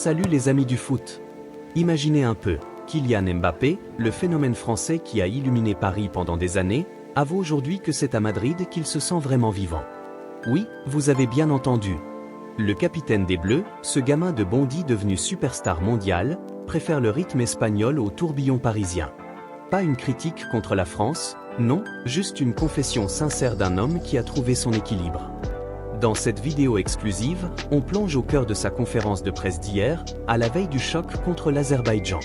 Salut les amis du foot. Imaginez un peu, Kylian Mbappé, le phénomène français qui a illuminé Paris pendant des années, avoue aujourd'hui que c'est à Madrid qu'il se sent vraiment vivant. Oui, vous avez bien entendu. Le capitaine des Bleus, ce gamin de Bondy devenu superstar mondial, préfère le rythme espagnol au tourbillon parisien. Pas une critique contre la France, non, juste une confession sincère d'un homme qui a trouvé son équilibre. Dans cette vidéo exclusive, on plonge au cœur de sa conférence de presse d'hier, à la veille du choc contre l'Azerbaïdjan.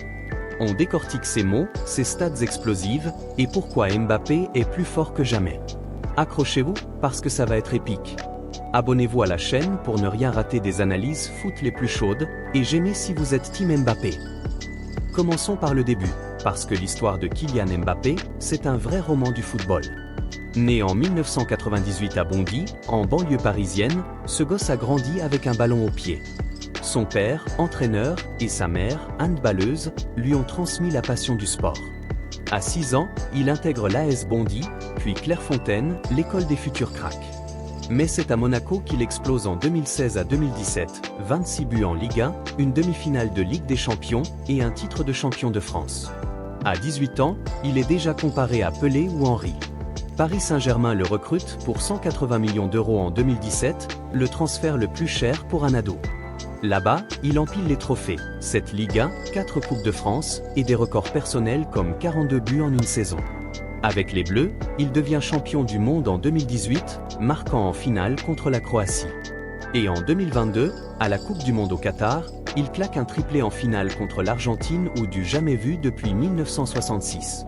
On décortique ses mots, ses stats explosives, et pourquoi Mbappé est plus fort que jamais. Accrochez-vous, parce que ça va être épique. Abonnez-vous à la chaîne pour ne rien rater des analyses foot les plus chaudes, et j'aimez si vous êtes team Mbappé. Commençons par le début, parce que l'histoire de Kylian Mbappé, c'est un vrai roman du football. Né en 1998 à Bondy, en banlieue parisienne, ce gosse a grandi avec un ballon au pied. Son père, entraîneur, et sa mère, handballeuse, lui ont transmis la passion du sport. À 6 ans, il intègre l'AS Bondy, puis Clairefontaine, l'école des futurs cracks. Mais c'est à Monaco qu'il explose en 2016 à 2017, 26 buts en Ligue 1, une demi-finale de Ligue des Champions et un titre de champion de France. À 18 ans, il est déjà comparé à Pelé ou Henry. Paris Saint-Germain le recrute pour 180 millions d'euros en 2017, le transfert le plus cher pour un ado. Là-bas, il empile les trophées, 7 Ligue 1, 4 Coupes de France et des records personnels comme 42 buts en une saison. Avec les Bleus, il devient champion du monde en 2018, marquant en finale contre la Croatie. Et en 2022, à la Coupe du Monde au Qatar, il claque un triplé en finale contre l'Argentine ou du jamais vu depuis 1966.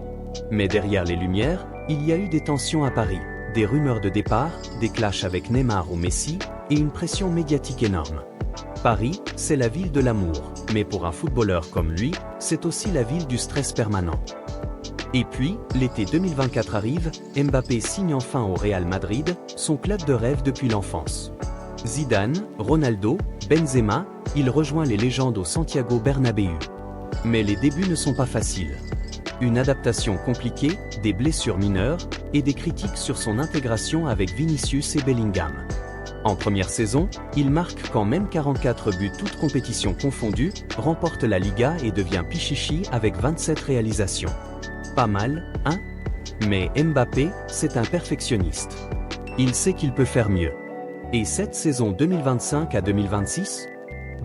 Mais derrière les lumières, il y a eu des tensions à Paris, des rumeurs de départ, des clashs avec Neymar ou Messi, et une pression médiatique énorme. Paris, c'est la ville de l'amour, mais pour un footballeur comme lui, c'est aussi la ville du stress permanent. Et puis, l'été 2024 arrive, Mbappé signe enfin au Real Madrid, son club de rêve depuis l'enfance. Zidane, Ronaldo, Benzema, il rejoint les légendes au Santiago Bernabéu. Mais les débuts ne sont pas faciles. Une adaptation compliquée, des blessures mineures, et des critiques sur son intégration avec Vinicius et Bellingham. En première saison, il marque quand même 44 buts toutes compétitions confondues, remporte la Liga et devient Pichichi avec 27 réalisations. Pas mal, hein? Mais Mbappé, c'est un perfectionniste. Il sait qu'il peut faire mieux. Et cette saison 2025 à 2026?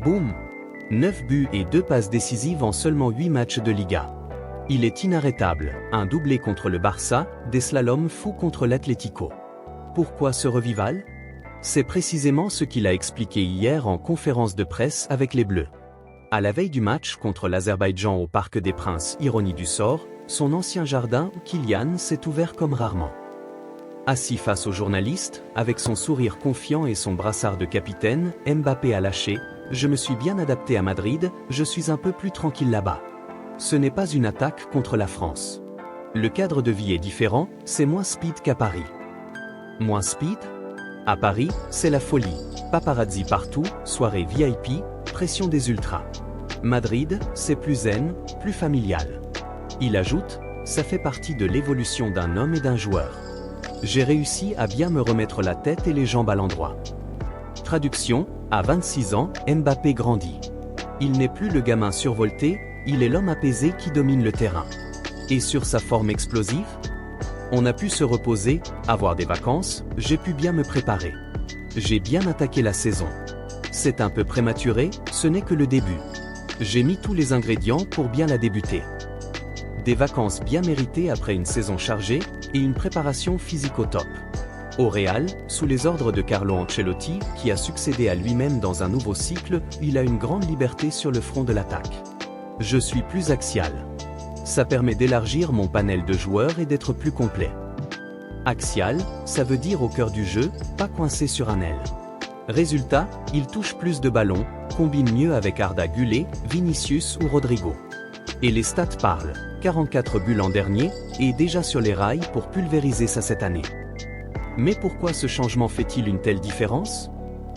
Boum! 9 buts et 2 passes décisives en seulement 8 matchs de Liga. Il est inarrêtable, un doublé contre le Barça, des slaloms fous contre l'Atlético. Pourquoi ce revival? C'est précisément ce qu'il a expliqué hier en conférence de presse avec les Bleus. À la veille du match contre l'Azerbaïdjan au Parc des Princes, ironie du sort, son ancien jardin, Kylian, s'est ouvert comme rarement. Assis face aux journalistes, avec son sourire confiant et son brassard de capitaine, Mbappé a lâché « Je me suis bien adapté à Madrid, je suis un peu plus tranquille là-bas. » Ce n'est pas une attaque contre la France. Le cadre de vie est différent, c'est moins speed qu'à Paris. Moins speed? À Paris, c'est la folie. Paparazzi partout, soirée VIP, pression des ultras. Madrid, c'est plus zen, plus familial. Il ajoute, ça fait partie de l'évolution d'un homme et d'un joueur. J'ai réussi à bien me remettre la tête et les jambes à l'endroit. Traduction, à 26 ans, Mbappé grandit. Il n'est plus le gamin survolté, il est l'homme apaisé qui domine le terrain. Et sur sa forme explosive? On a pu se reposer, avoir des vacances, j'ai pu bien me préparer. J'ai bien attaqué la saison. C'est un peu prématuré, ce n'est que le début. J'ai mis tous les ingrédients pour bien la débuter. Des vacances bien méritées après une saison chargée, et une préparation physique au top. Au Real, sous les ordres de Carlo Ancelotti, qui a succédé à lui-même dans un nouveau cycle, il a une grande liberté sur le front de l'attaque. Je suis plus axial. Ça permet d'élargir mon panel de joueurs et d'être plus complet. Axial, ça veut dire au cœur du jeu, pas coincé sur un aile. Résultat, il touche plus de ballons, combine mieux avec Arda Güler, Vinicius ou Rodrigo. Et les stats parlent, 44 buts l'an dernier, et déjà sur les rails pour pulvériser ça cette année. Mais pourquoi ce changement fait-il une telle différence?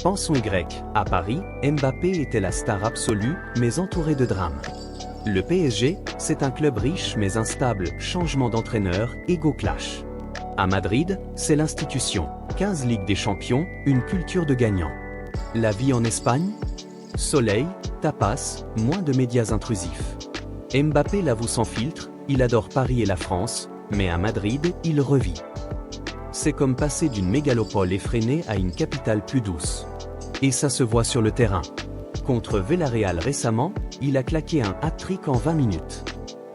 Pensons Y, à Paris, Mbappé était la star absolue, mais entouré de drames. Le PSG, c'est un club riche mais instable, changement d'entraîneur, ego clash. À Madrid, c'est l'institution, 15 Ligues des Champions, une culture de gagnant. La vie en Espagne? Soleil, tapas, moins de médias intrusifs. Mbappé l'avoue sans filtre, il adore Paris et la France, mais à Madrid, il revit. C'est comme passer d'une mégalopole effrénée à une capitale plus douce. Et ça se voit sur le terrain. Contre Villarreal récemment, il a claqué un hat-trick en 20 minutes.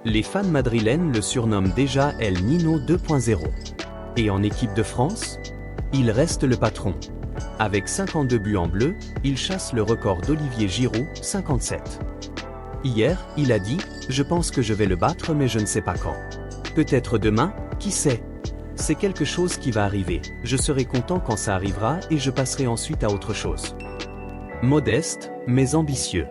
Les fans madrilènes le surnomment déjà El Nino 2.0. Et en équipe de France, il reste le patron. Avec 52 buts en bleu, il chasse le record d'Olivier Giroud, 57. Hier, il a dit « Je pense que je vais le battre mais je ne sais pas quand. Peut-être demain, qui sait ? C'est quelque chose qui va arriver, je serai content quand ça arrivera et je passerai ensuite à autre chose. » Modeste, mais ambitieux.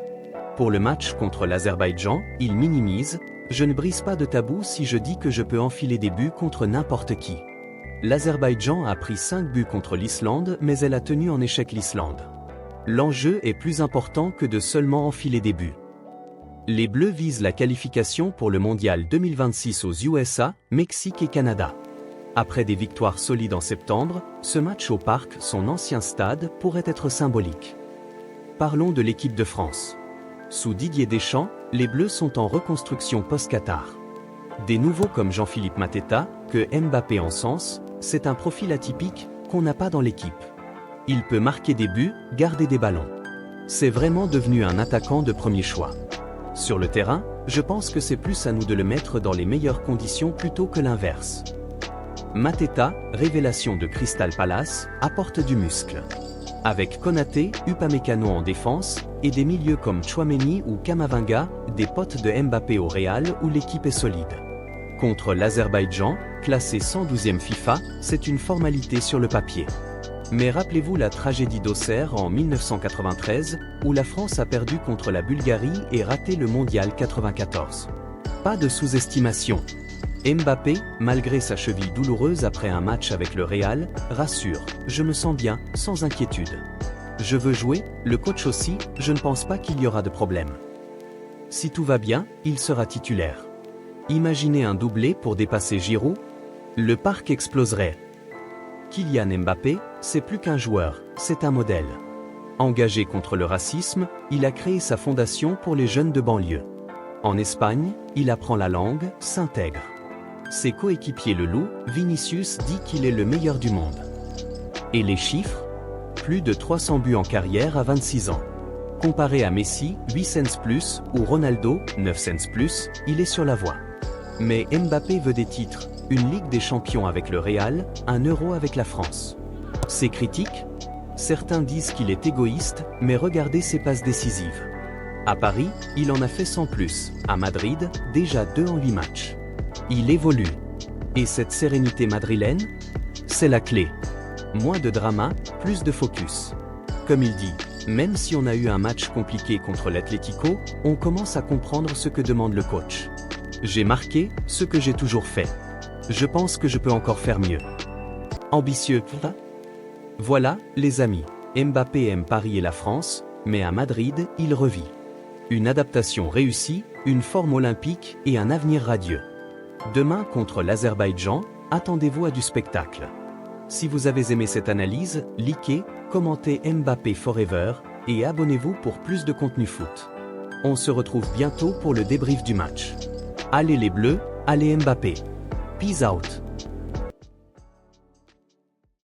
Pour le match contre l'Azerbaïdjan, il minimise « Je ne brise pas de tabou si je dis que je peux enfiler des buts contre n'importe qui. » L'Azerbaïdjan a pris 5 buts contre l'Islande mais elle a tenu en échec l'Islande. L'enjeu est plus important que de seulement enfiler des buts. Les Bleus visent la qualification pour le Mondial 2026 aux USA, Mexique et Canada. Après des victoires solides en septembre, ce match au Parc, son ancien stade, pourrait être symbolique. Parlons de l'équipe de France. Sous Didier Deschamps, les Bleus sont en reconstruction post-Qatar. Des nouveaux comme Jean-Philippe Mateta, que Mbappé encense, c'est un profil atypique qu'on n'a pas dans l'équipe. Il peut marquer des buts, garder des ballons. C'est vraiment devenu un attaquant de premier choix. Sur le terrain, je pense que c'est plus à nous de le mettre dans les meilleures conditions plutôt que l'inverse. Mateta, révélation de Crystal Palace, apporte du muscle. Avec Konaté, Upamecano en défense, et des milieux comme Tchouaméni ou Kamavinga, des potes de Mbappé au Real où l'équipe est solide. Contre l'Azerbaïdjan, classé 112e FIFA, c'est une formalité sur le papier. Mais rappelez-vous la tragédie d'Auxerre en 1993, où la France a perdu contre la Bulgarie et raté le Mondial 94. Pas de sous-estimation. Mbappé, malgré sa cheville douloureuse après un match avec le Real, rassure « Je me sens bien, sans inquiétude. Je veux jouer, le coach aussi, je ne pense pas qu'il y aura de problème. » Si tout va bien, il sera titulaire. Imaginez un doublé pour dépasser Giroud? Le parc exploserait. Kylian Mbappé, c'est plus qu'un joueur, c'est un modèle. Engagé contre le racisme, il a créé sa fondation pour les jeunes de banlieue. En Espagne, il apprend la langue, s'intègre. Ses coéquipiers le louent, Vinicius dit qu'il est le meilleur du monde. Et les chiffres? Plus de 300 buts en carrière à 26 ans. Comparé à Messi, 8 cents plus, ou Ronaldo, 9 cents plus, il est sur la voie. Mais Mbappé veut des titres, une Ligue des Champions avec le Real, un Euro avec la France. C'est critique? Certains disent qu'il est égoïste, mais regardez ses passes décisives. À Paris, il en a fait 100 plus, à Madrid, déjà 2 en 8 matchs. Il évolue. Et cette sérénité madrilène? C'est la clé. Moins de drama, plus de focus. Comme il dit, même si on a eu un match compliqué contre l'Atlético, on commence à comprendre ce que demande le coach. J'ai marqué ce que j'ai toujours fait. Je pense que je peux encore faire mieux. Ambitieux, hein? Voilà, les amis, Mbappé aime Paris et la France, mais à Madrid, il revit. Une adaptation réussie, une forme olympique et un avenir radieux. Demain contre l'Azerbaïdjan, attendez-vous à du spectacle. Si vous avez aimé cette analyse, likez, commentez Mbappé Forever et abonnez-vous pour plus de contenu foot. On se retrouve bientôt pour le débrief du match. Allez les Bleus, allez Mbappé. Peace out.